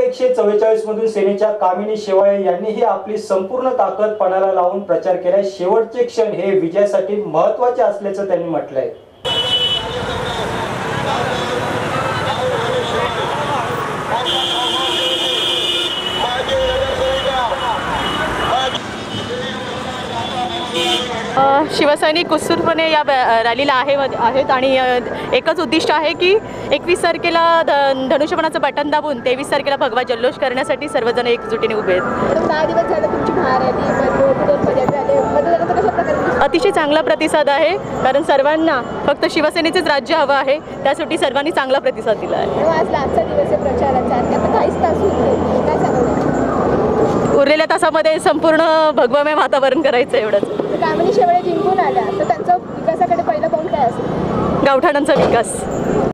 144 मधून सेनेच्या कामिनी शेवाळे यांनीही आपली संपूर्ण ताकद पणाला लावून प्रचार केला। शेवटचे क्षण हे विजयासाठी महत्त्वाचे असल्याचं त्यांनी म्हटलंय। शिवसैनिक उत्स्फूर्तपणे या रॅलीला आहेत आणि एकच उद्दिष्ट आहे की 21 तारखेला धनुष्यबाणाचं बटन दाबून 23 तारखेला भगवा जल्लोष करण्यासाठी सर्वजण एकजुटीने उभे आहेत। 10 दिवस झाले तुमची महारॅली, अतिशय चांगला प्रतिसाद आहे, कारण सर्वांना फक्त शिवसेनेचेच राज्य हवं आहे, त्यासाठी सर्वांनी चांगला प्रतिसाद दिला आहे। आज आजचा दिवस आहे प्रचाराचा, आता 23 तास उरले, काय सांगाल? उरलेल्या तासामध्ये संपूर्ण भगवामय वातावरण करायचं एवढंच। कामिनी शेवाळे जिंकून आल्या तर त्यांचा विकासाकडे पहिला पाऊल काय असेल? गावठाणांचा विकास।